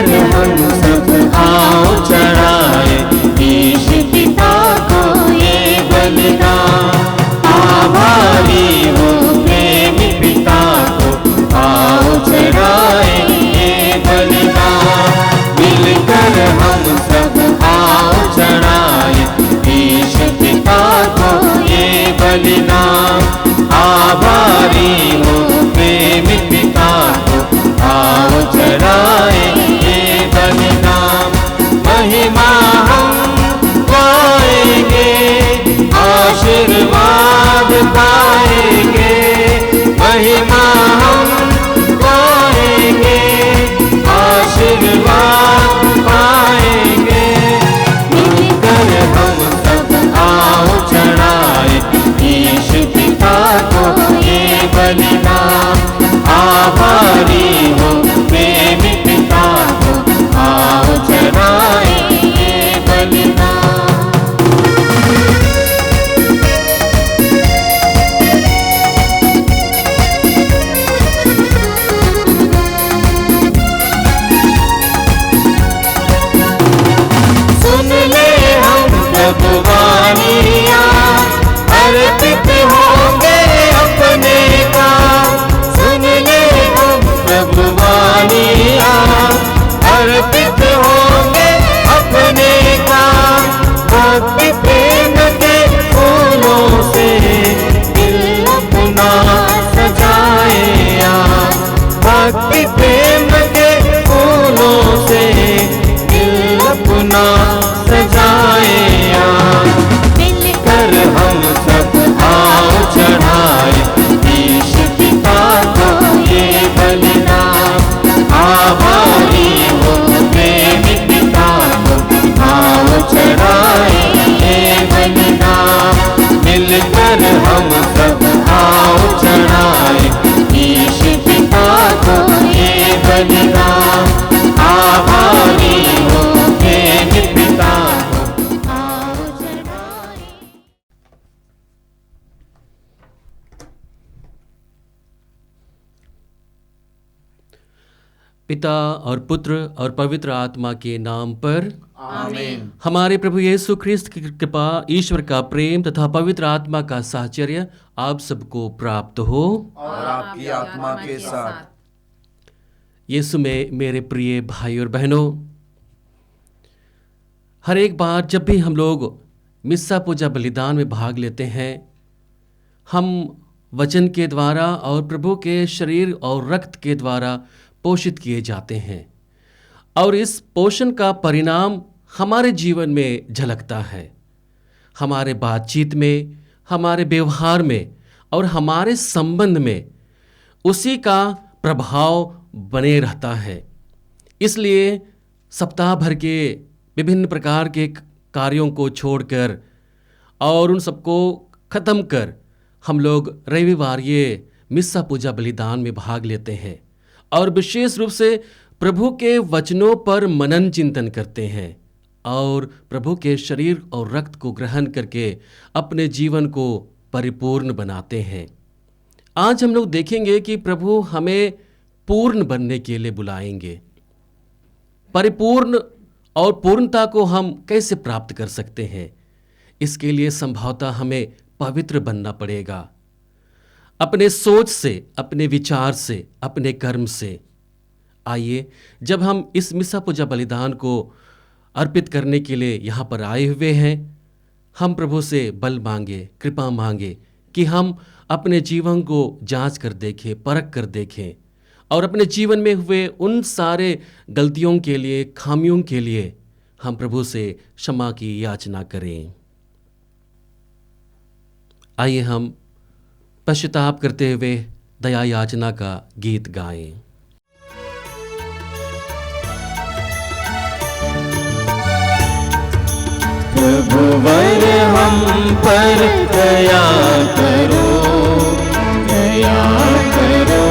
मिलकर हम सब आओ चढ़ाए ईश पिता को ये बलिदान। आभारी हो प्रेमी पिता को आओ चढ़ाए ये बलिदान। मिलकर हम सब आओ चढ़ाए ईश पिता को ये बलिदान। आभारी हो प्रेमी पिता को आओ चढ़ाए ये बलिदान। महिमा हम गाएंगे, आशीर्वाद पाएंगे। महिमा हम गाएंगे, आशीर्वाद पाएंगे। मिलकर हम सब आओ चढ़ाए ईश पिता को ये बलिदान। आभारी हो प्रेमी पिता को आओ चढ़ाए ये बलिदान। सुन ले हम प्रभु वाणियाँ, अर्पित होंगे अपने काम। सुन ले हम प्रभु वाणियाँ, अर्पित होंगे अपने काम। भक्ति प्रेम के फूलों से दिल अपना सजाए आज। भक्ति प्रेम के फूलों से दिल अपना सजाए आज। मिलकर हम सब आओ चढ़ाए ईश पिता को ये बलिदान। आभारी हो प्रेमी पिता को आओ चढ़ाए ये बलिदान। मिलकर हम सब आओ चढ़ाए ईश पिता को ये बलिदान। आभारी हो प्रेमी पिता को आओ चढ़ाए। पिता और पुत्र और पवित्र आत्मा के नाम पर आमीन। हमारे प्रभु यीशु ख्रिस्त की कृपा, ईश्वर का प्रेम तथा पवित्र आत्मा का साहचर्य आप सबको प्राप्त हो। और आपकी आत्मा के साथ। यीशु में मेरे प्रिय भाई और बहनों, हर एक बार जब भी हम लोग मिस्सा पूजा बलिदान में भाग लेते हैं, हम वचन के द्वारा और प्रभु के शरीर और रक्त के द्वारा पोषित किए जाते हैं। और इस पोषण का परिणाम हमारे जीवन में झलकता है, हमारे बातचीत में, हमारे व्यवहार में और हमारे संबंध में उसी का प्रभाव बने रहता है। इसलिए सप्ताह भर के विभिन्न प्रकार के कार्यों को छोड़कर और उन सबको ख़त्म कर हम लोग रविवार ये मिस्सा पूजा बलिदान में भाग लेते हैं और विशेष रूप से प्रभु के वचनों पर मनन चिंतन करते हैं और प्रभु के शरीर और रक्त को ग्रहण करके अपने जीवन को परिपूर्ण बनाते हैं। आज हम लोग देखेंगे कि प्रभु हमें पूर्ण बनने के लिए बुलाएंगे। परिपूर्ण और पूर्णता को हम कैसे प्राप्त कर सकते हैं? इसके लिए संभवतः हमें पवित्र बनना पड़ेगा, अपने सोच से, अपने विचार से, अपने कर्म से। आइए, जब हम इस मिस्सा पूजा बलिदान को अर्पित करने के लिए यहाँ पर आए हुए हैं, हम प्रभु से बल मांगे, कृपा मांगे कि हम अपने जीवन को जांच कर देखें, परख कर देखें और अपने जीवन में हुए उन सारे गलतियों के लिए, खामियों के लिए हम प्रभु से क्षमा की याचना करें। आइए हम पश्चाताप करते हुए दया याचना का गीत गाएं। प्रभुवर हम पर दया करो, दया करो,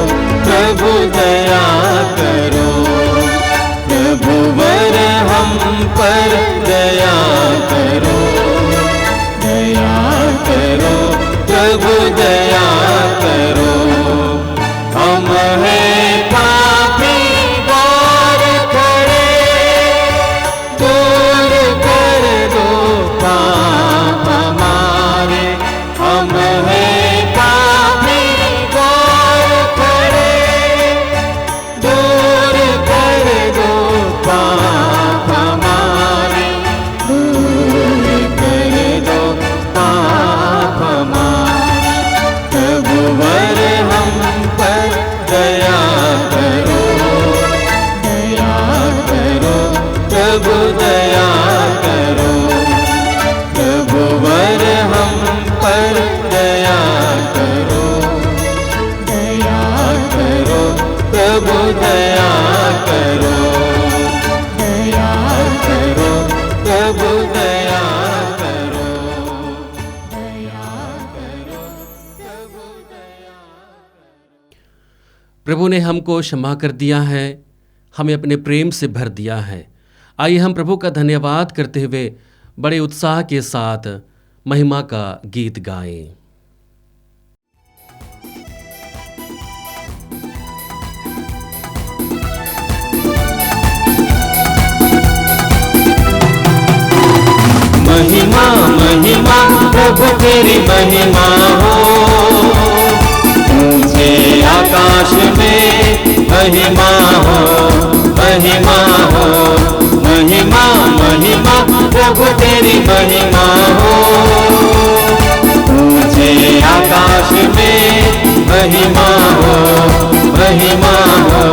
प्रभु दया करो। प्रभुवर हम पर दया करो, दया करो, प्रभु दया करो। हम हैं पापी द्वार खड़े, प्रभु ने हमको क्षमा कर दिया है, हमें अपने प्रेम से भर दिया है। आइए हम प्रभु का धन्यवाद करते हुए बड़े उत्साह के साथ महिमा का गीत गाएं। महिमा महिमा प्रभु तेरी महिमा हो, ऊंचे आकाश में महिमा हो, महिमा हो, महिमा महिमा प्रभु तेरी महिमा हो, ऊंचे आकाश में महिमा हो, महिमा हो।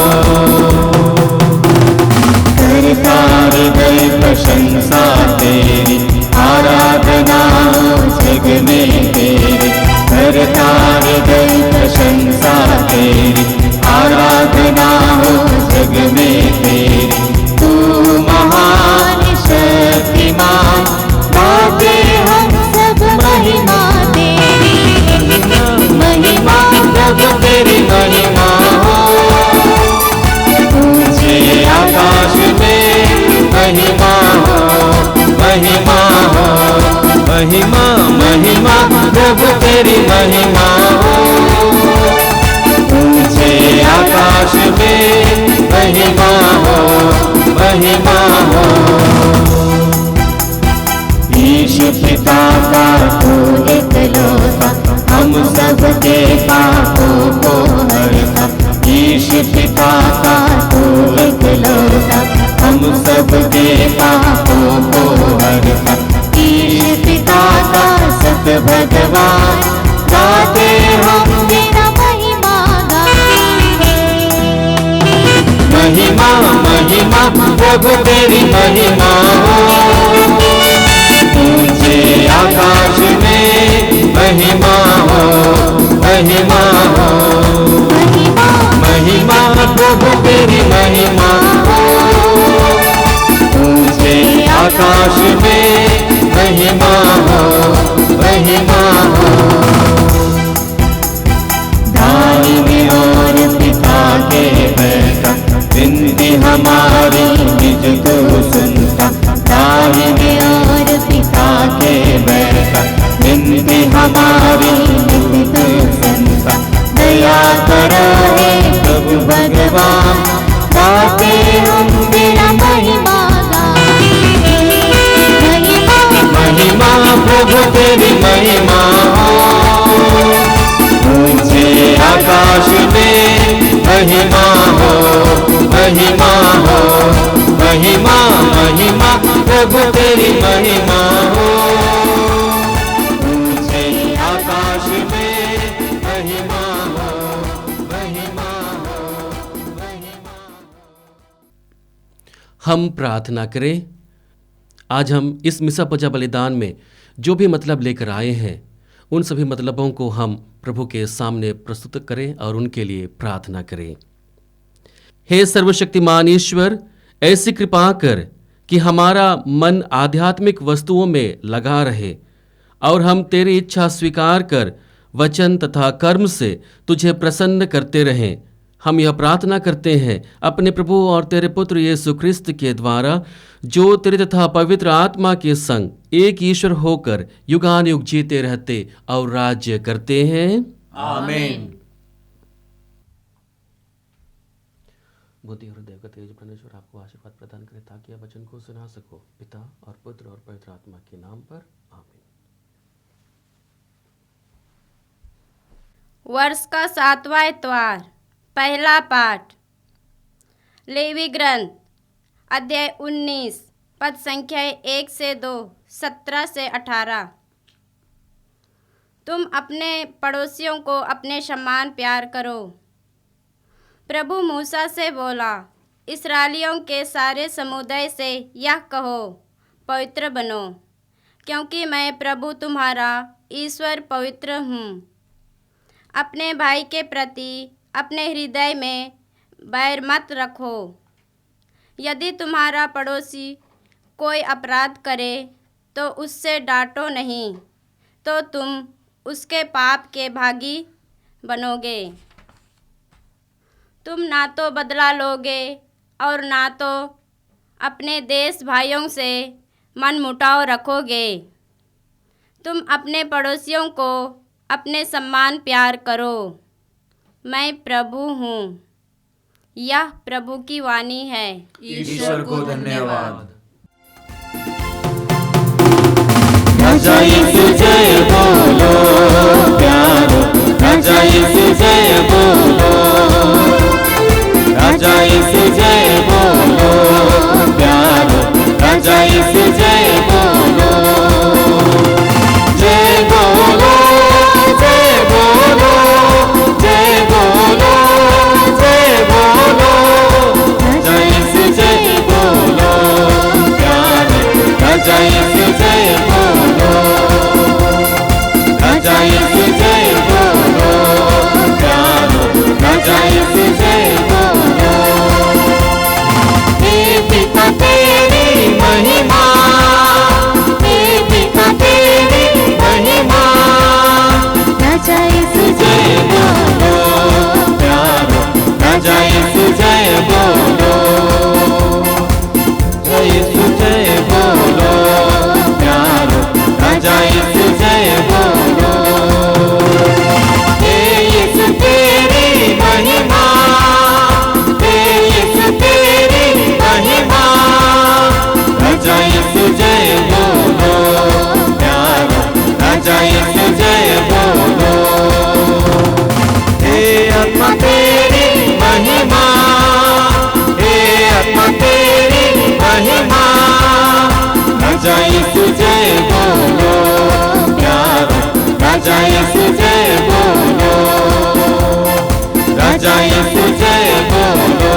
करता हृदय प्रशंसा तेरी, आराधना जग में तेरी, करता हृदय प्रशंसा तेरी, आराधना हो जग में तेरी। तू महान शक्तिमान, गाते हम सब महिमा तेरी, महिमा प्रभु तेरी महिमा हो, ऊंचे आकाश में महिमा हो, महिमा हो, महिमा महिमा प्रभु तेरी महिमा हो, ऊंचे आकाश में महिमा हो, महिमा हो। यीशु पिता का तू इकलौता, हम सबके पापों को हरता। यीशु पिता का तू इकलौता, हम सबके पापों को हरता। यीशु पिता का सत भगवान, गाते हम तेरा महिमा गाते। महिमा महिमा प्रभु तेरी महिमा हो, ऊंचे आकाश में महिमा हो, महिमा हो, महिमा प्रभु तेरी महिमा हो, ऊंचे आकाश में महिमा हो, महिमा हो। दाहिने और पिता के बैठा, विनती हमारी निज को सुनता। दाहिने और पिता के बैठा, विनती हमारी निज को सुनता। दया करो हे प्रभु भगवान, गाते हम तेरा महिमा गाते। महिमा प्रभु तेरी महिमा हो, ऊंचे आकाश में महिमा हो, महिमा हो, महिमा महिमा प्रभु तेरी महिमा हो, ऊंचे आकाश में महिमा हो, महिमा हो, महिमा हो। हम प्रार्थना करें। आज हम इस मिसा पूजा बलिदान में जो भी मतलब लेकर आए हैं, उन सभी मतलबों को हम प्रभु के सामने प्रस्तुत करें और उनके लिए प्रार्थना करें। हे सर्वशक्तिमान ईश्वर, ऐसी कृपा कर कि हमारा मन आध्यात्मिक वस्तुओं में लगा रहे और हम तेरी इच्छा स्वीकार कर वचन तथा कर्म से तुझे प्रसन्न करते रहें। हम यह प्रार्थना करते हैं अपने प्रभु और तेरे पुत्र यीशु ख्रिस्त के द्वारा, जो तेरे तथा पवित्र आत्मा के संग एक ईश्वर होकर युगानुयुग जीते रहते और राज्य करते हैं। आमीन। बुद्धि और हृदय का तेज परमेश्वर आपको आशीर्वाद प्रदान करे, ताकि आप वचन को सुना सको। पिता और पुत्र और पवित्र आत्मा के नाम पर आमीन। वर्ष का 7वां इतवार। पहला पाठ लेवी ग्रंथ अध्याय 19 पद संख्या 1 से 2, 17 से 18। तुम अपने पड़ोसियों को अपने समान प्यार करो। प्रभु मूसा से बोला, इस्राएलियों के सारे समुदाय से यह कहो, पवित्र बनो, क्योंकि मैं प्रभु तुम्हारा ईश्वर पवित्र हूँ। अपने भाई के प्रति अपने हृदय में बैर मत रखो। यदि तुम्हारा पड़ोसी कोई अपराध करे तो उससे डांटो नहीं, तो तुम उसके पाप के भागी बनोगे। तुम ना तो बदला लोगे और ना तो अपने देश भाइयों से मन मुटाव रखोगे। तुम अपने पड़ोसियों को अपने सम्मान प्यार करो। मैं प्रभु हूँ। यह प्रभु की वाणी है। ईश्वर को धन्यवाद। राजा यीशु जय बोलो प्यारो, राजा यीशु जय बोलो, राजा यीशु जय बोलो प्यारो, राजा यीशु जय बोलो, जय बोलो, जय बोलो, जय बोलो, जय बोलो, राजा यीशु जय बोलो प्यारो, राजा यीशु जय बोलो, राजा यीशु जय बोलो प्यारो, राजा यीशु जय बोलो। हे पिता तेरी महिमा, हे पिता तेरी महिमा, राजा यीशु जय बोलो प्यारो, राजा यीशु जय बोलो, राजा यीशु जय बोलो प्यारो, राजा यीशु जय बोलो। हे यीशु तेरी महिमा, हे यीशु तेरी महिमा, राजा यीशु जय बोलो प्यारो, राजा यीशु जय बोलो। हे आत्मा तेरी महिमा, हे आत्मा तेरी महिमा, राजा यीशु जय बोलो प्यारो, राजा यीशु जय बोलो, राजा यीशु जय बोलो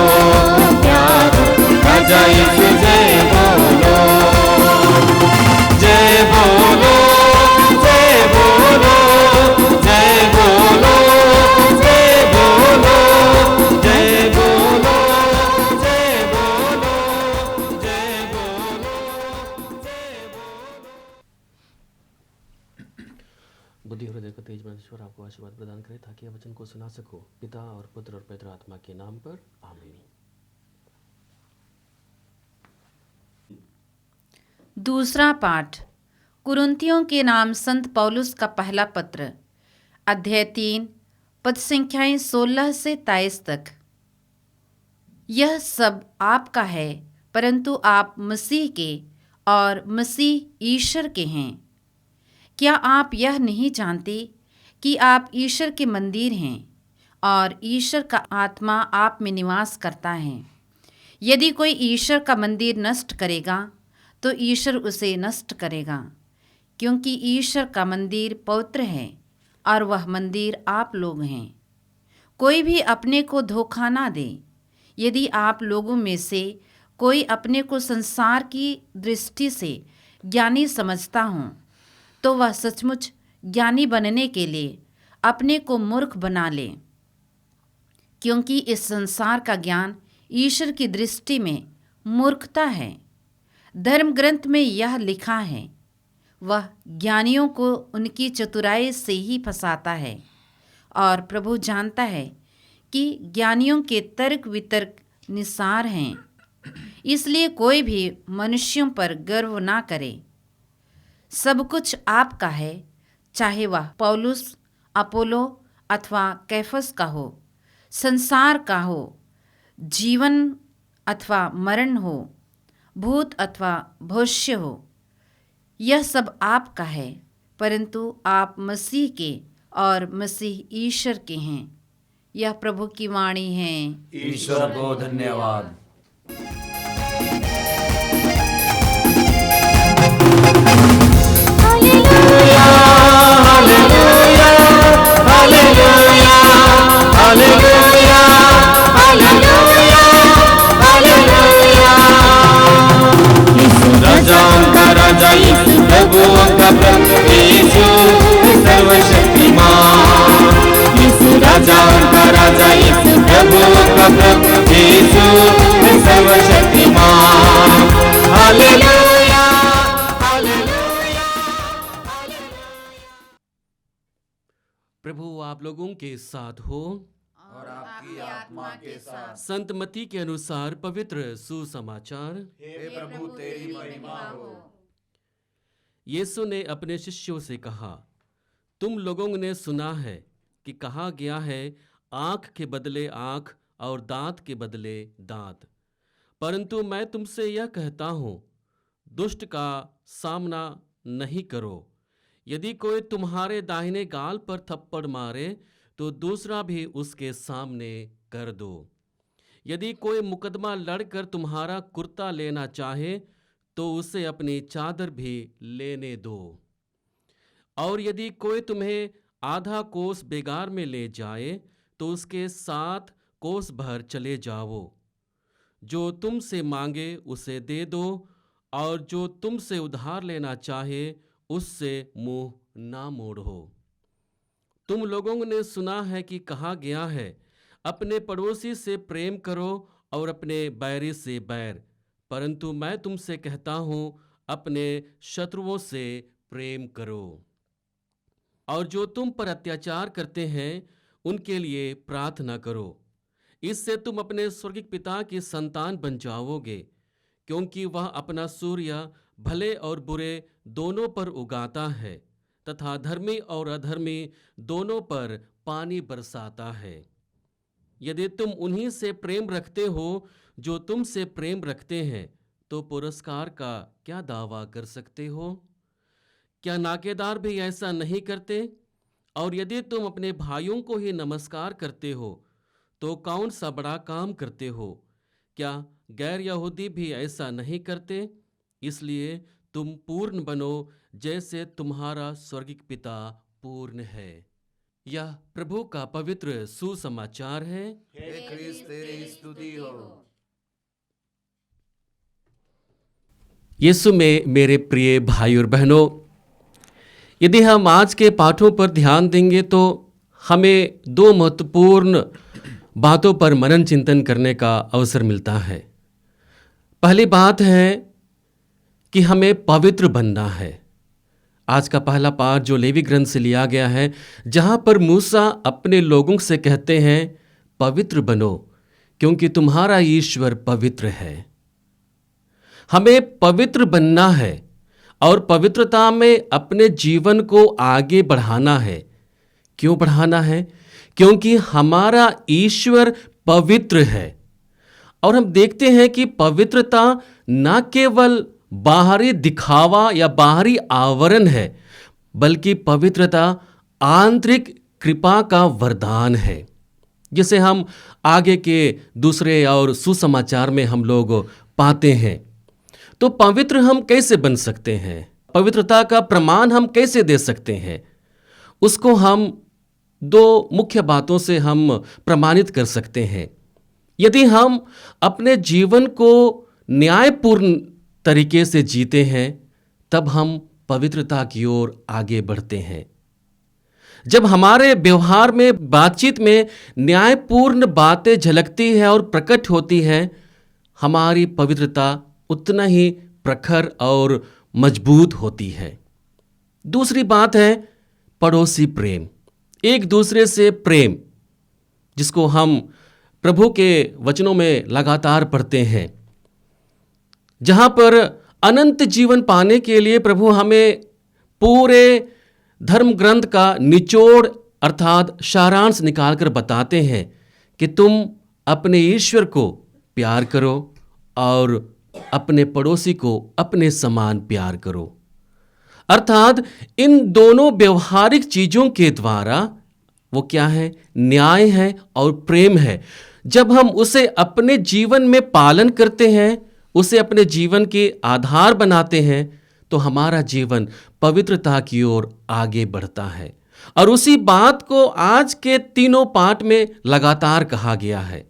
प्यारो, राजा यीशु जय बोलो, जय बोलो, जय बोलो, जय बोलो, जय बोलो, जय बोलो, जय बोलो, जय बोलो, जय बोलो। बुद्धि हृदय को तेज बना ईश्वर आपको आशीर्वाद प्रदान करे ताकि आप वचन को सुना सको। पिता और पुत्र और पवित्र आत्मा के नाम पर आमीन। दूसरा पाठ कुरिन्थियों के नाम संत पौलुस का पहला पत्र, अध्याय 3, पद संख्याएं 16 से 23 तक। यह सब आपका है, परंतु आप मसीह के और मसीह ईश्वर के हैं। क्या आप यह नहीं जानते कि आप ईश्वर के मंदिर हैं और ईश्वर का आत्मा आप में निवास करता है? यदि कोई ईश्वर का मंदिर नष्ट करेगा तो ईश्वर उसे नष्ट करेगा, क्योंकि ईश्वर का मंदिर पवित्र है और वह मंदिर आप लोग हैं। कोई भी अपने को धोखा ना दे। यदि आप लोगों में से कोई अपने को संसार की दृष्टि से ज्ञानी समझता हो तो वह सचमुच ज्ञानी बनने के लिए अपने को मूर्ख बना ले, क्योंकि इस संसार का ज्ञान ईश्वर की दृष्टि में मूर्खता है। धर्म ग्रंथ में यह लिखा है, वह ज्ञानियों को उनकी चतुराई से ही फंसाता है, और प्रभु जानता है कि ज्ञानियों के तर्क वितर्क निसार हैं। इसलिए कोई भी मनुष्यों पर गर्व ना करे। सब कुछ आपका है, चाहे वह पौलुस, अपोलो अथवा कैफस का हो, संसार का हो, जीवन अथवा मरण हो, भूत अथवा भविष्य हो। यह सब आपका है, परंतु आप मसीह के और मसीह ईश्वर के हैं। यह प्रभु की वाणी है। ईश्वर को धन्यवाद। राजाओं का राजा यीशु, प्रभुओं का प्रभु यीशु सर्वशक्तिमान। यीशु राजाओं का राजा यीशु, प्रभुओं का प्रभु यीशु सर्वशक्तिमान। Hallelujah, hallelujah, hallelujah. प्रभु आप लोगों के साथ हो। और आपके आपकी आत्मा के साथ। संत मत्ती के अनुसार पवित्र सुसमाचार। हे प्रभु तेरी महिमा हो। यीशु ने अपने शिष्यों से कहा, तुम लोगों ने सुना है कि कहा गया है, आंख के बदले आंख और दांत के बदले दांत। परंतु मैं तुमसे यह कहता हूँ, दुष्ट का सामना नहीं करो। यदि कोई तुम्हारे दाहिने गाल पर थप्पड़ मारे तो दूसरा भी उसके सामने कर दो। यदि कोई मुकदमा लड़कर तुम्हारा कुर्ता लेना चाहे तो उसे अपनी चादर भी लेने दो। और यदि कोई तुम्हें आधा कोस बेगार में ले जाए तो उसके साथ कोस भर चले जाओ। जो तुमसे मांगे उसे दे दो, और जो तुमसे उधार लेना चाहे उससे मुंह ना मोड़ो। तुम लोगों ने सुना है कि कहा गया है, अपने पड़ोसी से प्रेम करो और अपने बैरी से बैर। परंतु मैं तुमसे कहता हूँ, अपने शत्रुओं से प्रेम करो। और जो तुम पर अत्याचार करते हैं उनके लिए प्रार्थना करो। इससे तुम अपने स्वर्गीय पिता की संतान बन जाओगे, क्योंकि वह अपना सूर्य भले और बुरे दोनों पर उगाता है तथा धर्मी और अधर्मी दोनों पर पानी बरसाता है। यदि तुम उन्हीं से प्रेम रखते हो जो तुमसे प्रेम रखते हैं, तो पुरस्कार का क्या दावा कर सकते हो? क्या नाकेदार भी ऐसा नहीं करते? और यदि तुम अपने भाइयों को ही नमस्कार करते हो तो कौन सा बड़ा काम करते हो? क्या गैर यहूदी भी ऐसा नहीं करते? इसलिए तुम पूर्ण बनो जैसे तुम्हारा स्वर्गीय पिता पूर्ण है। यह प्रभु का पवित्र सुसमाचार है। हे क्रिस्त तेरी स्तुति हो। यीशु में मेरे प्रिय भाई और बहनों, यदि हम आज के पाठों पर ध्यान देंगे तो हमें दो महत्वपूर्ण बातों पर मनन चिंतन करने का अवसर मिलता है। पहली बात है कि हमें पवित्र बनना है। आज का पहला पाठ जो लेवी ग्रंथ से लिया गया है, जहां पर मूसा अपने लोगों से कहते हैं, पवित्र बनो क्योंकि तुम्हारा ईश्वर पवित्र है। हमें पवित्र बनना है और पवित्रता में अपने जीवन को आगे बढ़ाना है। क्यों बढ़ाना है? क्योंकि हमारा ईश्वर पवित्र है। और हम देखते हैं कि पवित्रता न केवल बाहरी दिखावा या बाहरी आवरण है, बल्कि पवित्रता आंतरिक कृपा का वरदान है, जिसे हम आगे के दूसरे और सुसमाचार में हम लोग पाते हैं। तो पवित्र हम कैसे बन सकते हैं? पवित्रता का प्रमाण हम कैसे दे सकते हैं? उसको हम दो मुख्य बातों से हम प्रमाणित कर सकते हैं। यदि हम अपने जीवन को न्यायपूर्ण तरीके से जीते हैं, तब हम पवित्रता की ओर आगे बढ़ते हैं। जब हमारे व्यवहार में, बातचीत में न्यायपूर्ण बातें झलकती है और प्रकट होती है, हमारी पवित्रता उतना ही प्रखर और मजबूत होती है। दूसरी बात है पड़ोसी प्रेम, एक दूसरे से प्रेम, जिसको हम प्रभु के वचनों में लगातार पढ़ते हैं, जहां पर अनंत जीवन पाने के लिए प्रभु हमें पूरे धर्म ग्रंथ का निचोड़ अर्थात सारांश निकालकर बताते हैं कि तुम अपने ईश्वर को प्यार करो और अपने पड़ोसी को अपने समान प्यार करो। अर्थात इन दोनों व्यवहारिक चीजों के द्वारा वो क्या है? न्याय है और प्रेम है। जब हम उसे अपने जीवन में पालन करते हैं, उसे अपने जीवन के आधार बनाते हैं, तो हमारा जीवन पवित्रता की ओर आगे बढ़ता है। और उसी बात को आज के तीनों पाठ में लगातार कहा गया है।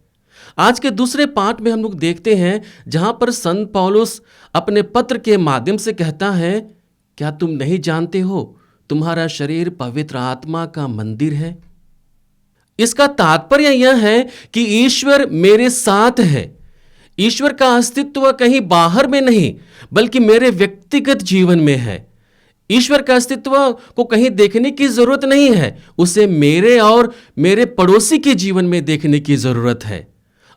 आज के दूसरे पाठ में हम लोग देखते हैं जहां पर संत पौलुस अपने पत्र के माध्यम से कहता है, क्या तुम नहीं जानते हो तुम्हारा शरीर पवित्र आत्मा का मंदिर है? इसका तात्पर्य यह है कि ईश्वर मेरे साथ है। ईश्वर का अस्तित्व कहीं बाहर में नहीं, बल्कि मेरे व्यक्तिगत जीवन में है। ईश्वर का अस्तित्व को कहीं देखने की जरूरत नहीं है, उसे मेरे और मेरे पड़ोसी के जीवन में देखने की जरूरत है।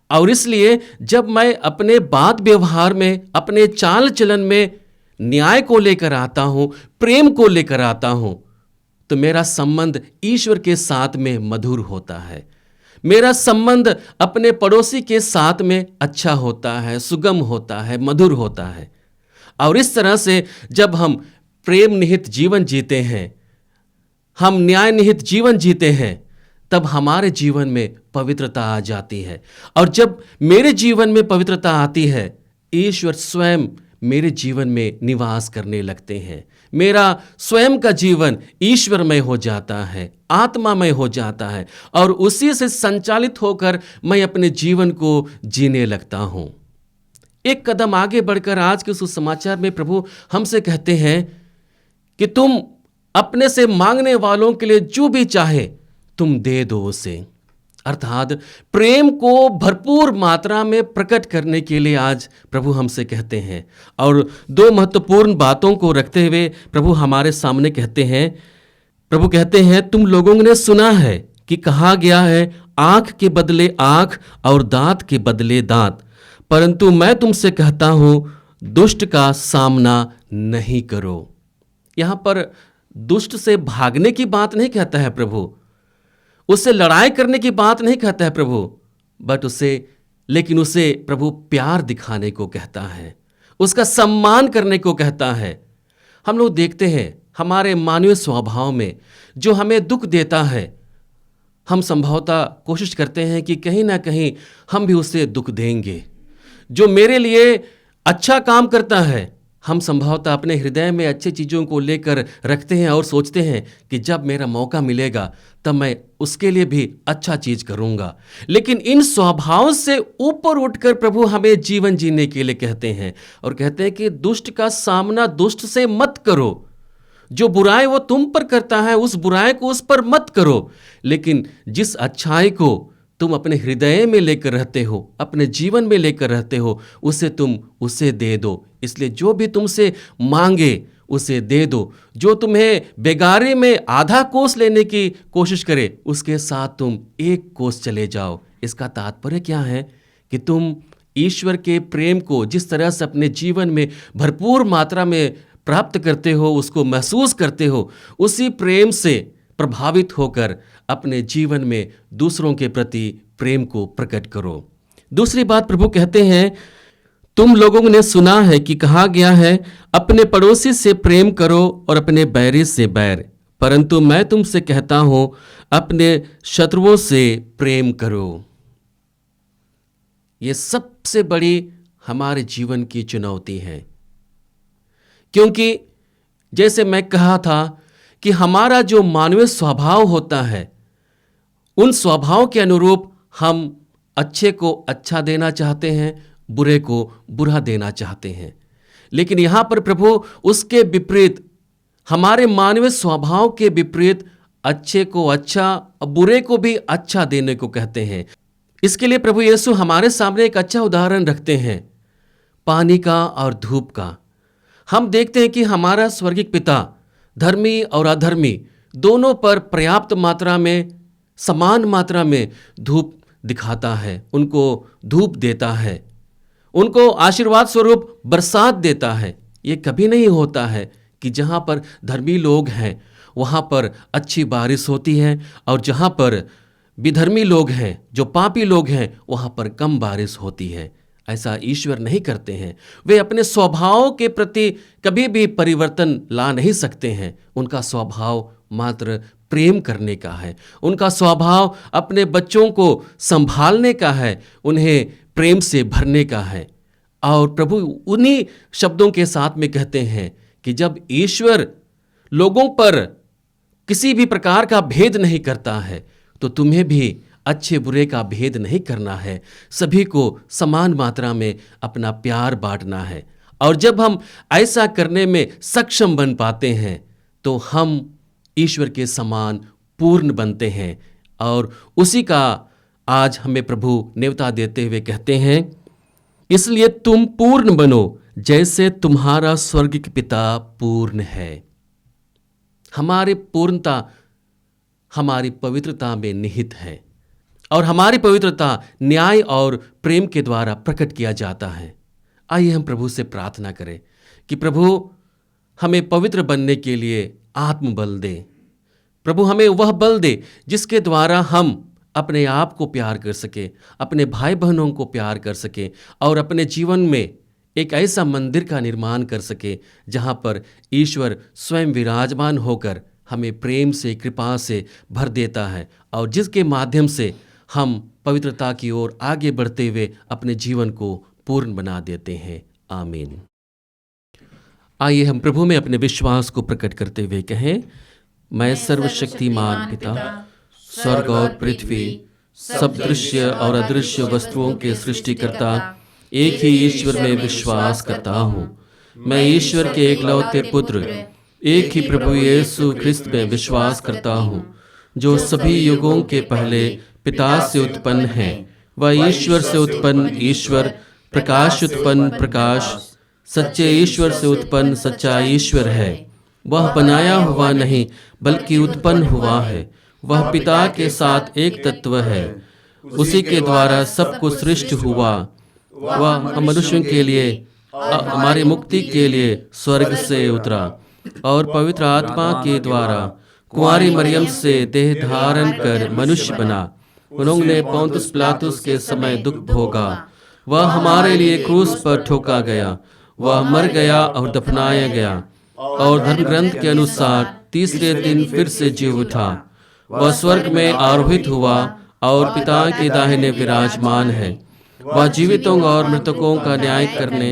और इसलिए जब मैं अपने बात व्यवहार में, अपने चाल चलन में न्याय को लेकर आता हूं, प्रेम को लेकर आता हूं, तो मेरा संबंध ईश्वर के साथ में मधुर होता है। मेरा संबंध अपने पड़ोसी के साथ में अच्छा होता है, सुगम होता है, मधुर होता है। और इस तरह से जब हम प्रेम निहित जीवन जीते हैं, हम न्याय निहित जीवन जीते हैं, तब हमारे जीवन में पवित्रता आ जाती है। और जब मेरे जीवन में पवित्रता आती है, ईश्वर स्वयं मेरे जीवन में निवास करने लगते हैं। मेरा स्वयं का जीवन ईश्वरमय हो जाता है, आत्मामय हो जाता है, और उसी से संचालित होकर मैं अपने जीवन को जीने लगता हूं। एक कदम आगे बढ़कर आज के सुसमाचार में प्रभु हमसे कहते हैं कि तुम अपने से मांगने वालों के लिए जो भी चाहे तुम दे दो उसे। अर्थात प्रेम को भरपूर मात्रा में प्रकट करने के लिए आज प्रभु हमसे कहते हैं। और दो महत्वपूर्ण बातों को रखते हुए प्रभु हमारे सामने कहते हैं, प्रभु कहते हैं, तुम लोगों ने सुना है कि कहा गया है, आंख के बदले आंख और दांत के बदले दांत, परंतु मैं तुमसे कहता हूं, दुष्ट का सामना नहीं करो। यहां पर दुष्ट से भागने की बात नहीं कहता है प्रभु, उससे लड़ाई करने की बात नहीं कहता है प्रभु, बट लेकिन उसे प्रभु प्यार दिखाने को कहता है, उसका सम्मान करने को कहता है। हम लोग देखते हैं हमारे मानवीय स्वभाव में जो हमें दुख देता है, हम संभवतः कोशिश करते हैं कि कहीं ना कहीं हम भी उसे दुख देंगे। जो मेरे लिए अच्छा काम करता है, हम संभवतः अपने हृदय में अच्छी चीज़ों को लेकर रखते हैं और सोचते हैं कि जब मेरा मौका मिलेगा तब मैं उसके लिए भी अच्छा चीज़ करूंगा। लेकिन इन स्वभाव से ऊपर उठकर प्रभु हमें जीवन जीने के लिए कहते हैं और कहते हैं कि दुष्ट का सामना दुष्ट से मत करो। जो बुराई वो तुम पर करता है, उस बुराई को उस पर मत करो, लेकिन जिस अच्छाई को तुम अपने हृदय में लेकर रहते हो, अपने जीवन में लेकर रहते हो, उसे दे दो। इसलिए जो भी तुमसे मांगे उसे दे दो। जो तुम्हें बेगारे में आधा कोस लेने की कोशिश करे, उसके साथ तुम एक कोस चले जाओ। इसका तात्पर्य क्या है कि तुम ईश्वर के प्रेम को जिस तरह से अपने जीवन में भरपूर मात्रा में प्राप्त करते हो, उसको महसूस करते हो, उसी प्रेम से प्रभावित होकर अपने जीवन में दूसरों के प्रति प्रेम को प्रकट करो। दूसरी बात प्रभु कहते हैं, तुम लोगों ने सुना है कि कहा गया है, अपने पड़ोसी से प्रेम करो और अपने बैरी से बैर, परंतु मैं तुमसे कहता हूं, अपने शत्रुओं से प्रेम करो। ये सबसे बड़ी हमारे जीवन की चुनौती है, क्योंकि जैसे मैं कहा था कि हमारा जो मानवीय स्वभाव होता है, उन स्वभाव के अनुरूप हम अच्छे को अच्छा देना चाहते हैं, बुरे को बुरा देना चाहते हैं। लेकिन यहाँ पर प्रभु उसके विपरीत, हमारे मानवीय स्वभाव के विपरीत अच्छे को अच्छा और बुरे को भी अच्छा देने को कहते हैं। इसके लिए प्रभु यीशु हमारे सामने एक अच्छा उदाहरण रखते हैं, पानी का और धूप का। हम देखते हैं कि हमारा स्वर्गीय पिता धर्मी और अधर्मी दोनों पर पर्याप्त मात्रा में, समान मात्रा में धूप दिखाता है, उनको धूप देता है, उनको आशीर्वाद स्वरूप बरसात देता है। ये कभी नहीं होता है कि जहाँ पर धर्मी लोग हैं वहाँ पर अच्छी बारिश होती है, और जहाँ पर विधर्मी लोग हैं, जो पापी लोग हैं, वहाँ पर कम बारिश होती है। ऐसा ईश्वर नहीं करते हैं। वे अपने स्वभाव के प्रति कभी भी परिवर्तन ला नहीं सकते हैं। उनका स्वभाव मात्र प्रेम करने का है, उनका स्वभाव अपने बच्चों को संभालने का है, उन्हें प्रेम से भरने का है। और प्रभु उन्हीं शब्दों के साथ में कहते हैं कि जब ईश्वर लोगों पर किसी भी प्रकार का भेद नहीं करता है, तो तुम्हें भी अच्छे बुरे का भेद नहीं करना है, सभी को समान मात्रा में अपना प्यार बांटना है। और जब हम ऐसा करने में सक्षम बन पाते हैं, तो हम ईश्वर के समान पूर्ण बनते हैं। और उसी का आज हमें प्रभु न्योता देते हुए कहते हैं, इसलिए तुम पूर्ण बनो जैसे तुम्हारा स्वर्गीय पिता पूर्ण है। हमारी पूर्णता हमारी पवित्रता में निहित है और हमारी पवित्रता न्याय और प्रेम के द्वारा प्रकट किया जाता है। आइए हम प्रभु से प्रार्थना करें कि प्रभु हमें पवित्र बनने के लिए आत्मबल दे। प्रभु हमें वह बल दे जिसके द्वारा हम अपने आप को प्यार कर सके, अपने भाई बहनों को प्यार कर सके और अपने जीवन में एक ऐसा मंदिर का निर्माण कर सके जहाँ पर ईश्वर स्वयं विराजमान होकर हमें प्रेम से, कृपा से भर देता है और जिसके माध्यम से हम पवित्रता की ओर आगे बढ़ते हुए अपने जीवन को पूर्ण बना देते हैं। आमीन। आइए हम प्रभु में अपने विश्वास को प्रकट करते हुए कहें, मैं सर्वशक्तिमान पिता, स्वर्ग और पृथ्वी, सब दृश्य और अदृश्य वस्तुओं के सृष्टिकर्ता एक ही ईश्वर में विश्वास करता हूँ। मैं ईश्वर के एकलौते पुत्र, एक ही प्रभु यीशु ख्रिस्त में विश्वास करता हूँ, जो सभी युगों के पहले पिता से उत्पन्न है। वह ईश्वर से उत्पन्न ईश्वर, प्रकाश उत्पन्न प्रकाश, सच्चे ईश्वर से उत्पन्न सच्चा ईश्वर है। वह बनाया हुआ नहीं बल्कि उत्पन्न हुआ है। वह पिता के साथ एक तत्व है। उसी के द्वारा सब कुछ सृष्टि हुआ। वह हम मनुष्यों के लिए, हमारी मुक्ति के लिए स्वर्ग से उतरा और पवित्र आत्मा के द्वारा कुंवारी मरियम से देह धारण कर मनुष्य बना। उन्होंने पोंतुस पिलातुस के समय दुख भोगा। वह हमारे लिए क्रूस पर ठोका गया। वह मर गया और दफनाया गया और धर्म ग्रंथ के अनुसार तीसरे दिन फिर से जी उठा। वह स्वर्ग में आरोहित हुआ और पिता के दाहिने विराजमान है। वह जीवितों और मृतकों का न्याय करने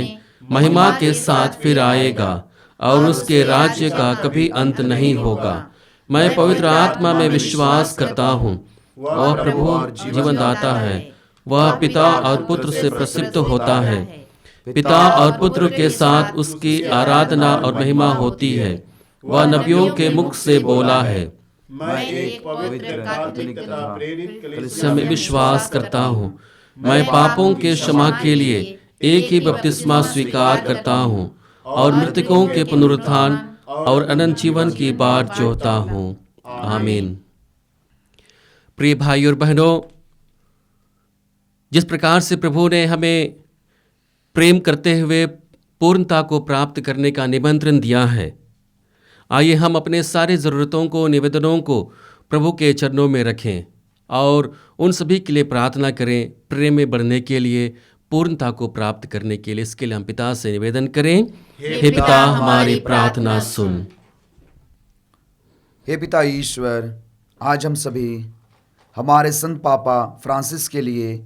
महिमा के साथ फिर आएगा और उसके राज्य का कभी अंत नहीं होगा। मैं पवित्र आत्मा में विश्वास करता हूँ। वह प्रभु जीवनदाता है। वह पिता और पुत्र से प्रसिद्ध होता है। पिता और पुत्र के साथ उसकी आराधना और महिमा होती है। वह नबियों के मुख से बोला है। मैं एक पवित्र कैथोलिक तथा प्रेरित कलीसिया में विश्वास करता हूँ। मैं पापों के क्षमा के लिए एक ही बपतिस्मा स्वीकार करता हूँ और मृतकों के पुनरुत्थान और अनंत जीवन की बाट जोहता हूँ। आमीन। प्रिय भाई और बहनों, जिस प्रकार से प्रभु ने हमें प्रेम करते हुए पूर्णता को प्राप्त करने का निमंत्रण दिया है, आइए हम अपने सारे ज़रूरतों को, निवेदनों को प्रभु के चरणों में रखें और उन सभी के लिए प्रार्थना करें, प्रेम में बढ़ने के लिए, पूर्णता को प्राप्त करने के लिए। इसके लिए हम पिता से निवेदन करें। हे पिता, हमारी प्रार्थना सुन। हे पिता ईश्वर, आज हम सभी हमारे संत पापा फ्रांसिस के लिए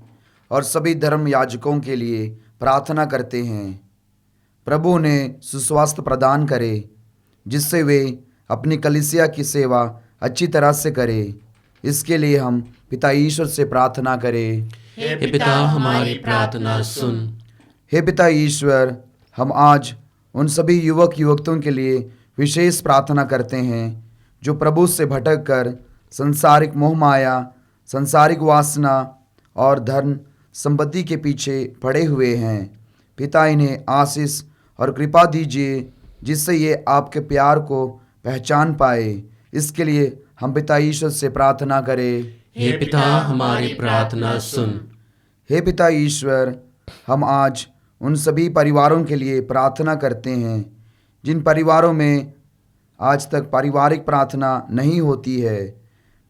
और सभी धर्म याजकों के लिए प्रार्थना करते हैं। प्रभु ने सुस्वास्थ्य प्रदान करे जिससे वे अपनी कलीसिया की सेवा अच्छी तरह से करें। इसके लिए हम पिता ईश्वर से प्रार्थना करें। हे पिता, हमारी प्रार्थना सुन। हे पिता ईश्वर, हम आज उन सभी युवक युवतियों के लिए विशेष प्रार्थना करते हैं जो प्रभु से भटक कर संसारिक मोह माया, संसारिक वासना और धन संपत्ति के पीछे पड़े हुए हैं। पिता, इन्हें आशीष और कृपा दीजिए जिससे ये आपके प्यार को पहचान पाए। इसके लिए हम पिता ईश्वर से प्रार्थना करें। हे पिता, हमारी प्रार्थना सुन। हे पिता ईश्वर, हम आज उन सभी परिवारों के लिए प्रार्थना करते हैं जिन परिवारों में आज तक पारिवारिक प्रार्थना नहीं होती है।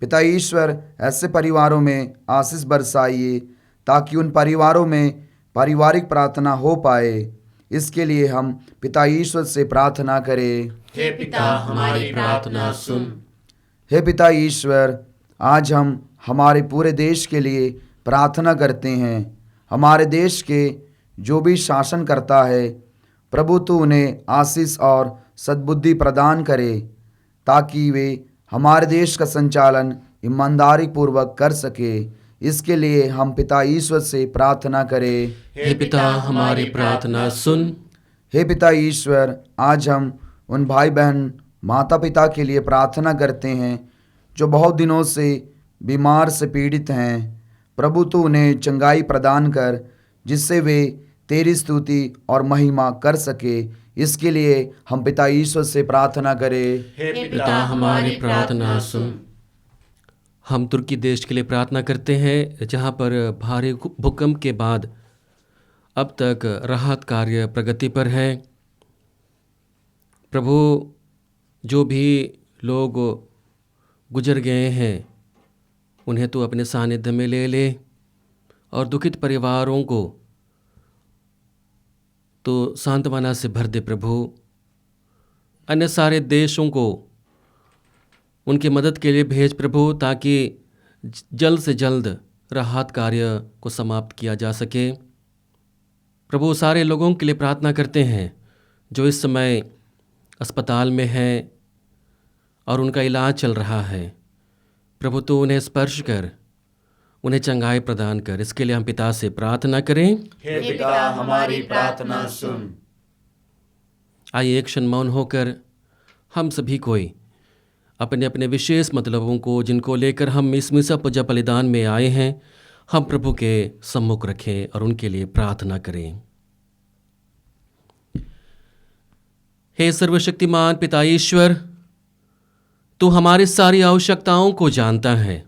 पिता ईश्वर, ऐसे परिवारों में आशीष बरसाइए ताकि उन परिवारों में पारिवारिक प्रार्थना हो पाए। इसके लिए हम पिता ईश्वर से प्रार्थना करें। हे पिता, हमारी प्रार्थना सुन। हे पिता ईश्वर, आज हम हमारे पूरे देश के लिए प्रार्थना करते हैं। हमारे देश के जो भी शासन करता है, प्रभु तू उन्हें आशीष और सद्बुद्धि प्रदान करे ताकि वे हमारे देश का संचालन ईमानदारी पूर्वक कर सके। इसके लिए हम पिता ईश्वर से प्रार्थना करें। हे पिता, हमारी प्रार्थना सुन। हे पिता ईश्वर, आज हम उन भाई बहन, माता पिता के लिए प्रार्थना करते हैं जो बहुत दिनों से बीमार से पीड़ित हैं। प्रभु तू उन्हें चंगाई प्रदान कर जिससे वे तेरी स्तुति और महिमा कर सके। इसके लिए हम पिता ईश्वर से प्रार्थना करें। हे पिता हमारी प्रार्थना सुन। हम तुर्की देश के लिए प्रार्थना करते हैं, जहाँ पर भारी भूकंप के बाद अब तक राहत कार्य प्रगति पर है। प्रभु, जो भी लोग गुजर गए हैं उन्हें तो अपने सानिध्य में ले ले, और दुखित परिवारों को तो सांत्वना से भर दे प्रभु। अन्य सारे देशों को उनकी मदद के लिए भेज प्रभु, ताकि जल्द से जल्द राहत कार्य को समाप्त किया जा सके। प्रभु, सारे लोगों के लिए प्रार्थना करते हैं जो इस समय अस्पताल में हैं और उनका इलाज चल रहा है। प्रभु, तो उन्हें स्पर्श कर, उन्हें चंगाई प्रदान कर। इसके लिए हम पिता से प्रार्थना करें। हे पिता हमारी प्रार्थना सुन। आइए एक क्षण मौन होकर हम सभी कोई अपने अपने विशेष मतलबों को, जिनको लेकर हम इस मिसा पूजा बलिदान में आए हैं, हम प्रभु के सम्मुख रखें और उनके लिए प्रार्थना करें। हे सर्वशक्तिमान पिता ईश्वर, तू हमारी सारी आवश्यकताओं को जानता है।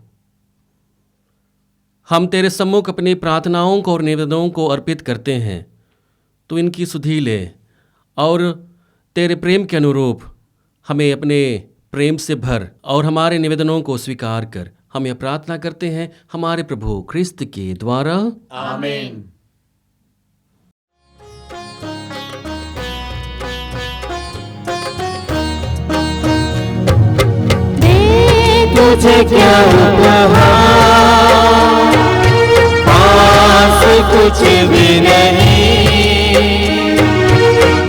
हम तेरे सम्मुख अपनी प्रार्थनाओं को और निवेदनों को अर्पित करते हैं। तू इनकी सुधि ले और तेरे प्रेम के अनुरूप हमें अपने प्रेम से भर और हमारे निवेदनों को स्वीकार कर। हम यह प्रार्थना करते हैं हमारे प्रभु ख्रिस्त के द्वारा, आमीन। तुझे क्या उपहार, पास कुछ भी नहीं,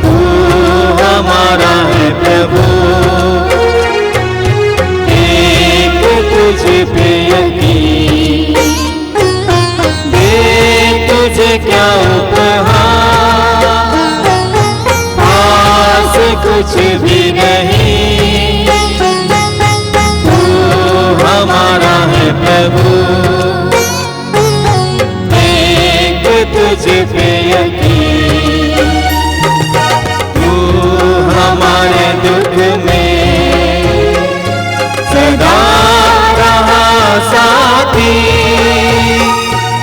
तू हमारा है प्रभु, एक तुझ पे यकीन। दे तुझे क्या उपहार, पास कुछ भी नहीं, हमारा है प्रभु, एक तुझ पे यकीन। तू हमारे दुख में सदा रहा साथी,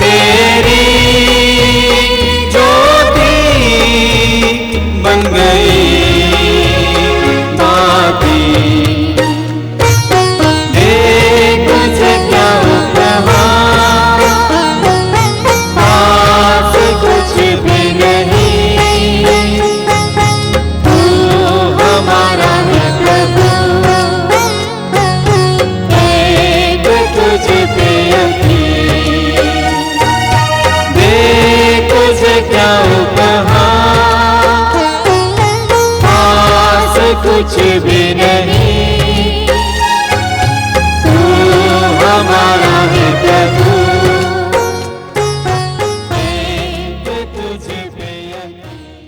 तेरी ज्योति बन गई बाती। कुछ भी नहीं, तू हमारा है प्रभु, एक तुझ पे यकीन।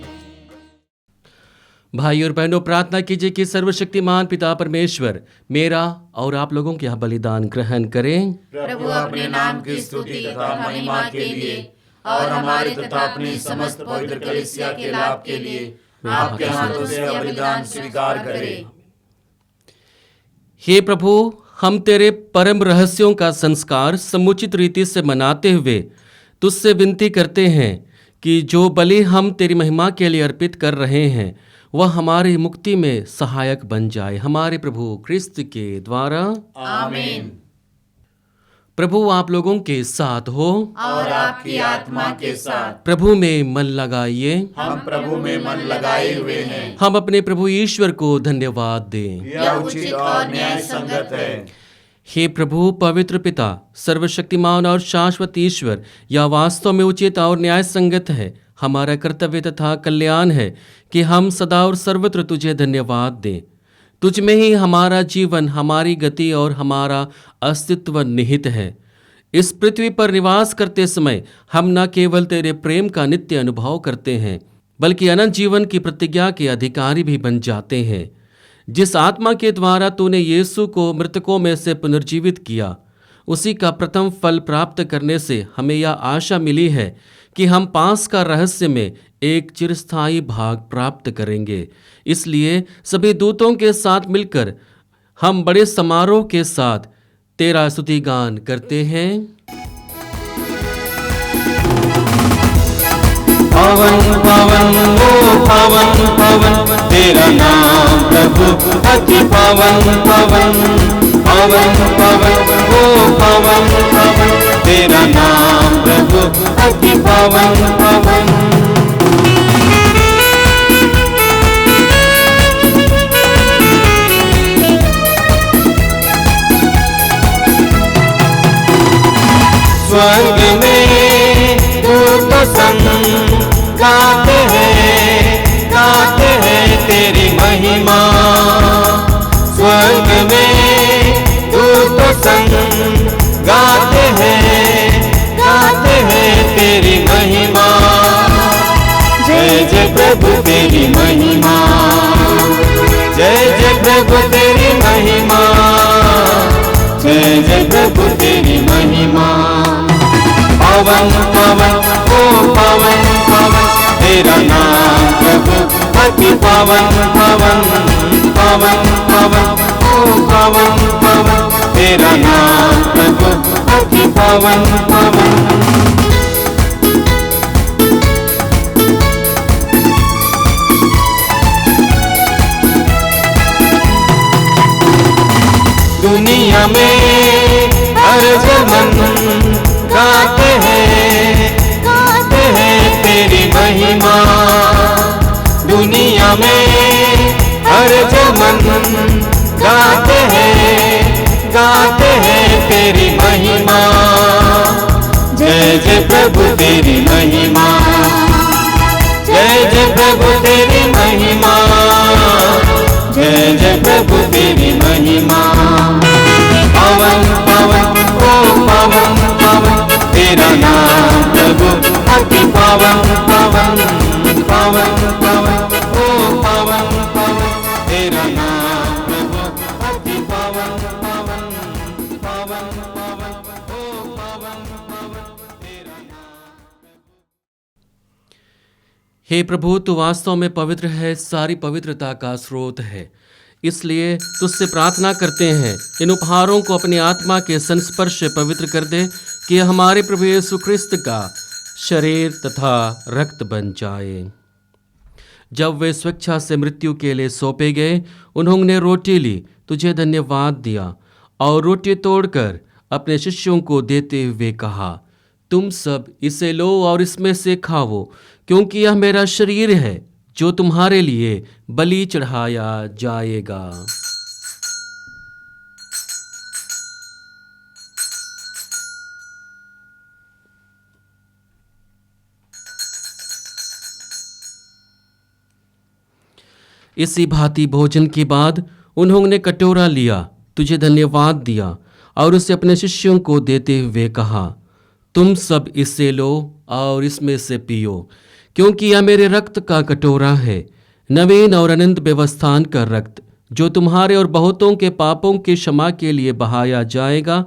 भाई और बहनों, प्रार्थना कीजिए कि सर्वशक्तिमान पिता परमेश्वर मेरा और आप लोगों के यहाँ बलिदान ग्रहण करें। प्रभु अपने नाम की स्तुति तथा महिमा के लिए और हमारे तथा अपनी समस्त पवित्र कलीसिया के लाभ के लिए आपके हाथों से यह बलिदान स्वीकार करें। हे प्रभु, हम तेरे परम रहस्यों का संस्कार समुचित रीति से मनाते हुए तुझसे विनती करते हैं कि जो बलि हम तेरी महिमा के लिए अर्पित कर रहे हैं वह हमारी मुक्ति में सहायक बन जाए, हमारे प्रभु ख्रिस्त के द्वारा, आमीन। प्रभु आप लोगों के साथ हो और आपकी आत्मा के साथ। प्रभु में मन लगाइए। हम प्रभु में मन लगाए हुए हैं। हम अपने प्रभु ईश्वर को धन्यवाद दें। यह उचित और न्याय संगत है। हे प्रभु पवित्र पिता, सर्वशक्तिमान और शाश्वत ईश्वर, यह वास्तव में उचित और न्याय संगत है। हमारा कर्तव्य तथा कल्याण है कि हम सदा और सर्वत्र तुझे धन्यवाद दें। तुझ में ही हमारा जीवन, हमारी गति और हमारा अस्तित्व निहित है। इस पृथ्वी पर निवास करते समय हम न केवल तेरे प्रेम का नित्य अनुभव करते हैं, बल्कि अनंत जीवन की प्रतिज्ञा के अधिकारी भी बन जाते हैं। जिस आत्मा के द्वारा तूने यीशु को मृतकों में से पुनर्जीवित किया, उसी का प्रथम फल प्राप्त करने से हमें यह आशा मिली है कि हम पास का रहस्य में एक चिरस्थायी भाग प्राप्त करेंगे। इसलिए सभी दूतों के साथ मिलकर हम बड़े समारोह के साथ तेरा स्तुति गान करते हैं। पवन पवन ओ पवन पवन तेरा नाम प्रभु अति पवन पवन पवन पवन ओ पवन पवन तेरा नाम प्रभु अति पवन पवन। स्वर्ग में दूत संग गाते हैं तेरी महिमा। स्वर्ग में दूत संग गाते हैं तेरी महिमा। जय जय प्रभु तेरी महिमा, जय जय प्रभु तेरी महिमा, जय जय प्रभु तेरी महिमा। पवन पवन ओ पवन पवन तेरा नाम प्रभु अति पवन पवन पवन पवन ओ पवन पवन तेरा नाम प्रभु अति पवन पवन। दुनिया में हर जमन गाते हैं तेरी महिमा। दुनिया में हर जमन गाते हैं तेरी महिमा। जय जय प्रभु तेरी महिमा, जय जय प्रभु तेरी महिमा, जय जय प्रभु तेरी महिमा। पवन पवन ओ पवन पवन तेरा नाम प्रभु अति पवन पवन पवन पवन ओ पवन पवन तेरा नाम प्रभु अति पवन पवन पवन पवन ओ पवन पवन तेरा नाम। हे प्रभु, तू वास्तव में पवित्र है, सारी पवित्रता का स्रोत है। इसलिए तुझसे प्रार्थना करते हैं, इन उपहारों को अपनी आत्मा के संस्पर्श से पवित्र कर दे कि हमारे प्रभु यीशु ख्रिस्त का शरीर तथा रक्त बन जाए। जब वे स्वेच्छा से मृत्यु के लिए सौंपे गए, उन्होंने रोटी ली, तुझे धन्यवाद दिया और रोटी तोड़कर अपने शिष्यों को देते हुए कहा, तुम सब इसे लो और इसमें से खाओ, क्योंकि यह मेरा शरीर है जो तुम्हारे लिए बलि चढ़ाया जाएगा। इसी भांति भोजन के बाद उन्होंने कटोरा लिया, तुझे धन्यवाद दिया और उसे अपने शिष्यों को देते हुए कहा, तुम सब इससे लो और इसमें से पियो, क्योंकि यह मेरे रक्त का कटोरा है, नवीन और अनंत व्यवस्थान का रक्त, जो तुम्हारे और बहुतों के पापों की क्षमा के लिए बहाया जाएगा।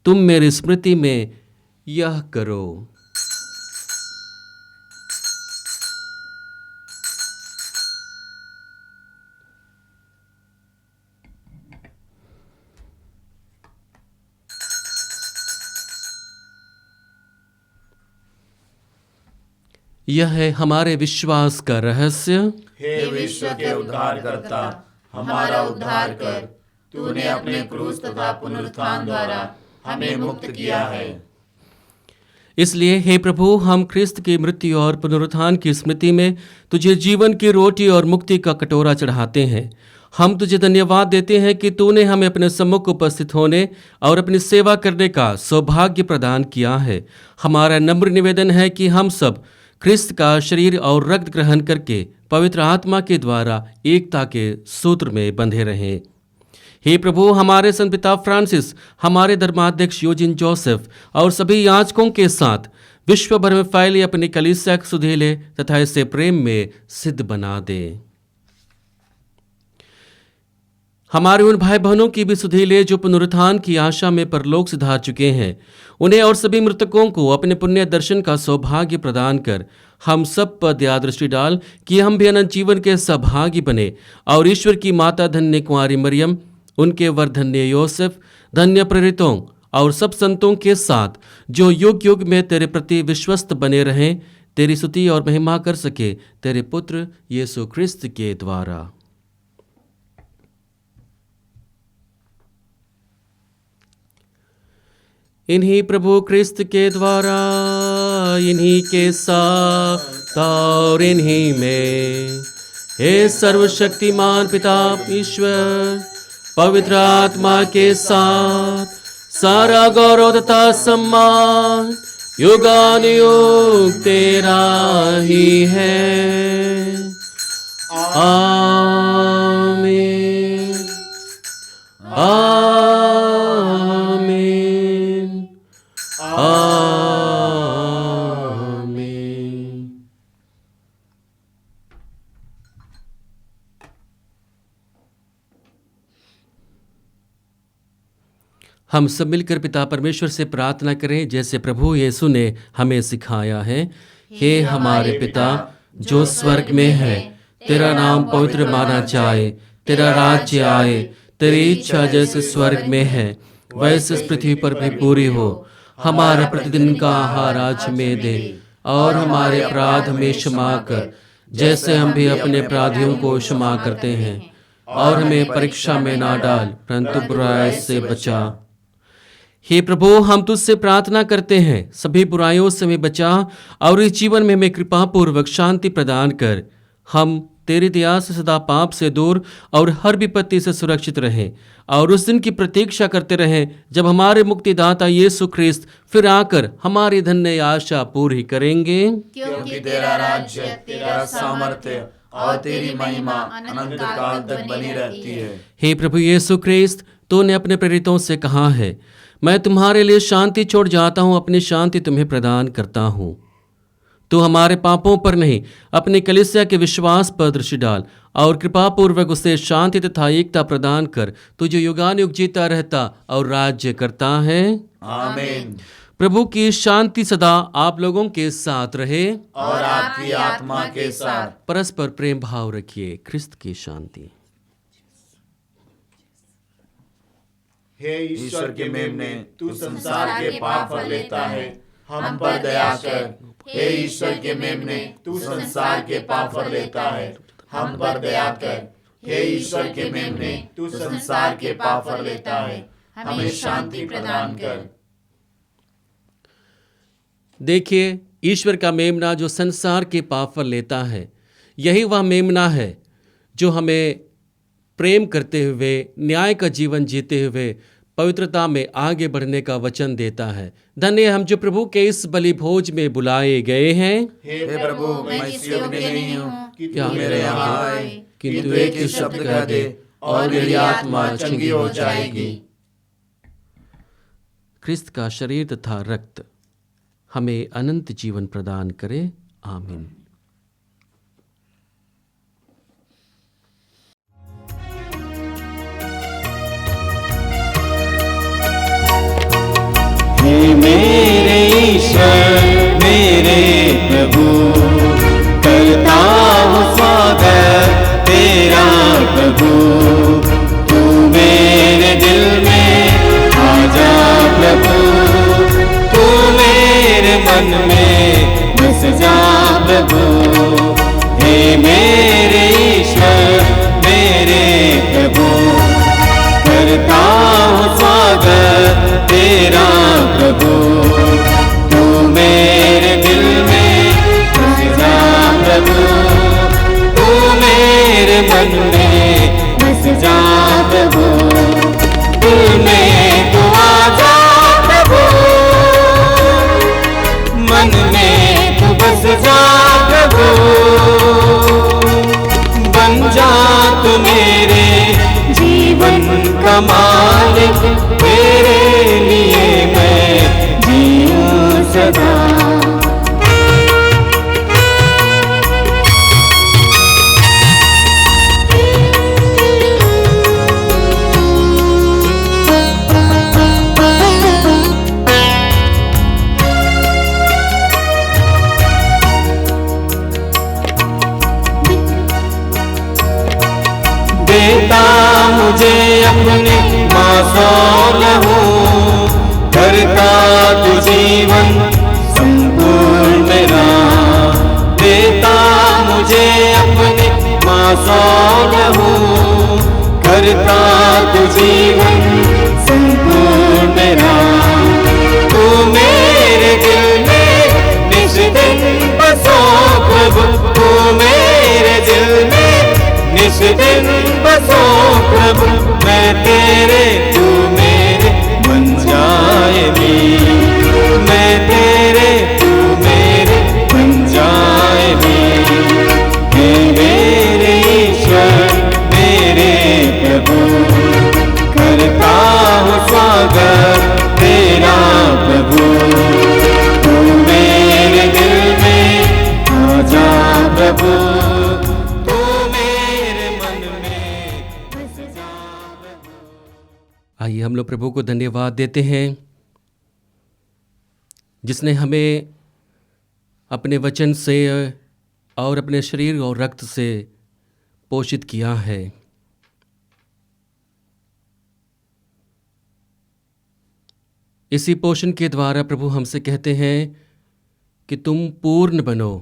तुम मेरी स्मृति में यह करो। यह है हमारे विश्वास का रहस्य। हे विश्व के उद्धारकर्ता, हमारा उद्धार कर। तूने अपने क्रूस तथा पुनरुत्थान द्वारा हमें मुक्त किया है। इसलिए हे प्रभु, हम ख्रिस्त की मृत्यु और पुनरुत्थान की स्मृति में तुझे जीवन की रोटी और मुक्ति का कटोरा चढ़ाते हैं। हम तुझे धन्यवाद देते हैं कि तूने हमें अपने सम्मुख उपस्थित होने और अपनी सेवा करने का सौभाग्य प्रदान किया है। हमारा नम्र निवेदन है कि हम सब ख्रिस्त का शरीर और रक्त ग्रहण करके पवित्र आत्मा के द्वारा एकता के सूत्र में बंधे रहें। हे प्रभु, हमारे संत पिता फ्रांसिस, हमारे धर्माध्यक्ष यूजिन जोसेफ और सभी याजकों के साथ विश्व भर में फैली अपनी कलीसिया को सुधेले तथा इसे प्रेम में सिद्ध बना दे। हमारे उन भाई बहनों की भी सुधि ले जो पुनरुत्थान की आशा में परलोक सिधार चुके हैं। उन्हें और सभी मृतकों को अपने पुण्य दर्शन का सौभाग्य प्रदान कर हम सब पर दया दृष्टि डाल कि हम भी अनंत जीवन के सहभागी बने और ईश्वर की माता धन्य कुंवारी मरियम, उनके वर धन्य योसेफ, धन्य प्रेरितों और सब संतों के साथ जो युग युग में तेरे प्रति विश्वस्त बने रहें, तेरी स्तुति और महिमा कर सके तेरे पुत्र यीशु ख्रिस्त के द्वारा। इन्हीं प्रभु क्रिस्त के द्वारा, इन्हीं के साथ और इन्हीं में, हे सर्वशक्तिमान पिता ईश्वर, पवित्र आत्मा के साथ सारा गौरव तथा सम्मान युगानुयुग तेरा ही है। आमीन आमीन आमीन। हम सब मिलकर पिता परमेश्वर से प्रार्थना करें जैसे प्रभु यीशु ने हमें सिखाया है। हे हमारे पिता जो स्वर्ग में है, तेरा नाम पवित्र माना जाए, तेरा राज्य आए, तेरी इच्छा जैसे स्वर्ग में है वैसे इस पृथ्वी पर भी पूरी हो। हमारा प्रतिदिन का आहार आज हमें दे और हमारे अपराध हमें क्षमा कर जैसे हम भी अपने अपराधियों को क्षमा करते हैं, और हमें परीक्षा में ना डाल परंतु बुराई से बचा। हे प्रभु, हम तुझसे प्रार्थना करते हैं सभी बुराइयों से हमें बचा और इस जीवन में हमें कृपा पूर्वक शांति प्रदान कर। हम तेरी दया से सदा पाप से दूर और हर विपत्ति से सुरक्षित रहें और उस दिन की प्रतीक्षा करते रहें जब हमारे मुक्तिदाता यीशु ख्रिस्त फिर आकर हमारी धन्य आशा पूरी करेंगे। क्योंकि तेरा राज्य, तेरा सामर्थ्य और तेरी महिमा अनंत काल तक बनी रहती है। हे प्रभु यीशु ख्रिस्त, तूने अपने प्रेरितों से कहा है, मैं तुम्हारे लिए शांति छोड़ जाता हूँ, अपनी शांति तुम्हें प्रदान करता हूँ। तू हमारे पापों पर नहीं अपनी कलीसिया के विश्वास पर दृष्टि डाल और कृपा पूर्वक उसे शांति तथा एकता प्रदान कर, तू जो युगानुयुग जीता रहता और राज्य करता है। आमीन। प्रभु की शांति सदा आप लोगों के साथ रहे और आपकी आत्मा के साथ। परस्पर प्रेम भाव रखिए। ख्रिस्त की शांति। हे ईश्वर के मेमने, तू संसार के पाप हर लेता है, हम पर दया कर। हे ईश्वर के मेमने, तू संसार के पाप हर लेता है, हम पर दया कर। हे ईश्वर के मेमने, तू संसार के पाप हर लेता है, हमें शांति प्रदान कर। देखिए, ईश्वर का मेमना जो संसार के पाप पर लेता है, यही वह मेमना है जो हमें प्रेम करते हुए, न्याय का जीवन जीते हुए पवित्रता में आगे बढ़ने का वचन देता है। धन्य हम जो प्रभु के इस बलि भोज में बुलाए गए हैं। हे प्रभु, मैं इस योग्य नहीं हूँ कि क्या तू मेरे यहाँ आए, किंतु एक ही शब्द कह दे और मेरी आत्मा चंगी हो जाएगी। ख्रिस्त का शरीर तथा रक्त हमें अनंत जीवन प्रदान करे। आमीन। हे मेरे ईश्वर, मेरे प्रभु, करता हूँ स्वागत तेरा प्रभु। तू मेरे दिल में आ जा प्रभु, तू मेरे मन में बस जा प्रभु। हे मेरे ईश्वर, मेरे प्रभु, करता हूँ स्वागत तेरा प्रभु। तू मेरे दिल में बस जा प्रभु, तू मेरे मन में बस जा प्रभु। दिल में तू आ जा प्रभु, मन में तू बस जा प्रभु। बन जा तू मेरे जीवन का मालिक, तेरे लिए मैं जीऊं सदा। देता मुझे अपने मासूम लहू, करता तू जीवन संपूर्ण मेरा। देता मुझे अपने मासूम लहू, करता तू जीवन संपूर्ण मेरा। तू मेरे दिल में निज दिन बसो प्रभु, तू मेरे दिल में निज दिन बसो प्रभु। मैं तेरे तू मेरे बन जाए भी, मैं तेरे तू मेरे बन जाए भी। हे मेरे ईश्वर मेरे प्रभु, करता हूँ स्वागत तेरा प्रभु। तू मेरे दिल में आ जा प्रभु, तू मेरे मन में बस जा प्रभु। आइए हम लोग प्रभु को धन्यवाद देते हैं जिसने हमें अपने वचन से और अपने शरीर और रक्त से पोषित किया है। इसी पोषण के द्वारा प्रभु हमसे कहते हैं कि तुम पूर्ण बनो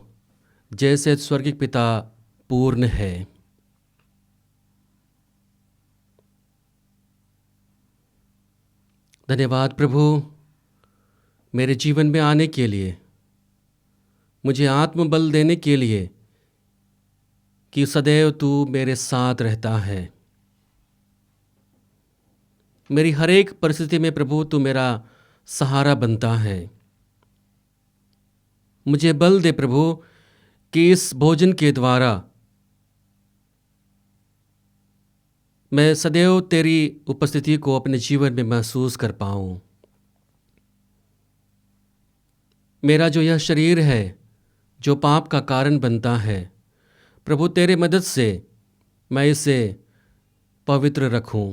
जैसे स्वर्गिक पिता पूर्ण है। धन्यवाद प्रभु मेरे जीवन में आने के लिए, मुझे आत्मबल देने के लिए कि सदैव तू मेरे साथ रहता है। मेरी हर एक परिस्थिति में प्रभु तू मेरा सहारा बनता है। मुझे बल दे प्रभु कि इस भोजन के द्वारा मैं सदैव तेरी उपस्थिति को अपने जीवन में महसूस कर पाऊं। मेरा जो यह शरीर है जो पाप का कारण बनता है, प्रभु तेरे मदद से मैं इसे पवित्र रखूं,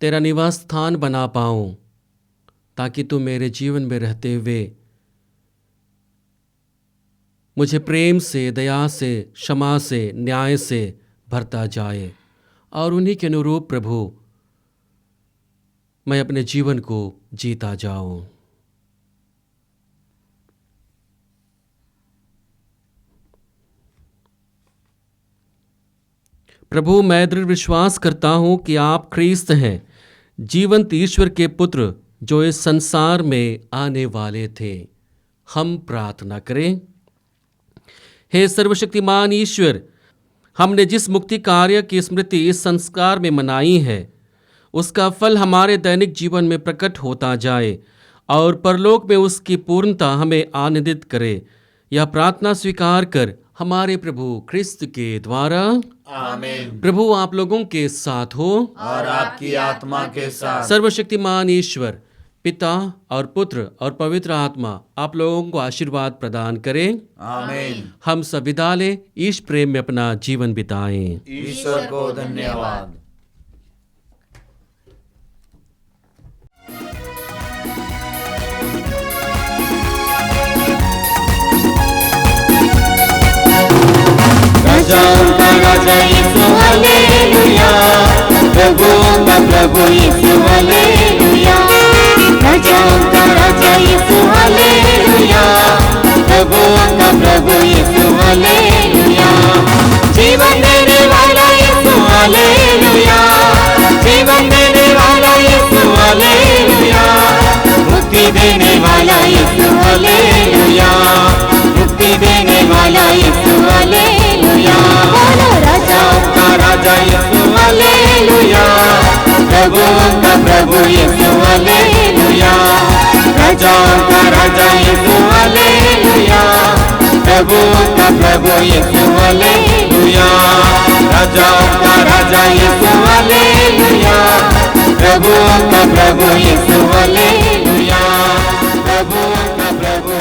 तेरा निवास स्थान बना पाऊं, ताकि तू मेरे जीवन में रहते हुए मुझे प्रेम से, दया से, क्षमा से, न्याय से भरता जाए और उन्हीं के अनुरूप प्रभु मैं अपने जीवन को जीता जाऊं। प्रभु मैं दृढ़ विश्वास करता हूं कि आप ख्रीस्त हैं, जीवंत ईश्वर के पुत्र जो इस संसार में आने वाले थे। हम प्रार्थना करें। हे सर्वशक्तिमान ईश्वर, हमने जिस मुक्ति कार्य की स्मृति इस संस्कार में मनाई है, उसका फल हमारे दैनिक जीवन में प्रकट होता जाए और परलोक में उसकी पूर्णता हमें आनंदित करे। यह प्रार्थना स्वीकार कर हमारे प्रभु ख्रिस्त के द्वारा आमीन। प्रभु आप लोगों के साथ हो और आपकी आत्मा के साथ। सर्वशक्तिमान ईश्वर पिता और पुत्र और पवित्र आत्मा आप लोगों को आशीर्वाद प्रदान करें। आमीन। हम सब विदा लें, ईश प्रेम में अपना जीवन बिताएं। ईश्वर को धन्यवाद। राजाओं का राजा यीशु हालेलुया, प्रभुओं का प्रभु यीशु हालेलुया। राजाओं का राजा यीशु हालेलुया, प्रभुओं का प्रभु यीशु हालेलुया। जीवन देने वाला यीशु हालेलुया, जीवन देने वाला यीशु हालेलुया। मुक्ति देने वाला यीशु हालेलुया, मुक्ति देने वाला यीशु हालेलुया। बोलो राजाओं का राजा यीशु हालेलुया, प्रभुओं का प्रभु यीशु हालेलुया। राजाओं का राजा यीशु हालेलुया, प्रभुओं का प्रभु यीशु हालेलुया। राजाओं का राजा यीशु हालेलुया, प्रभुओं का प्रभु यीशु हालेलुया। प्रभुओं का प्रभु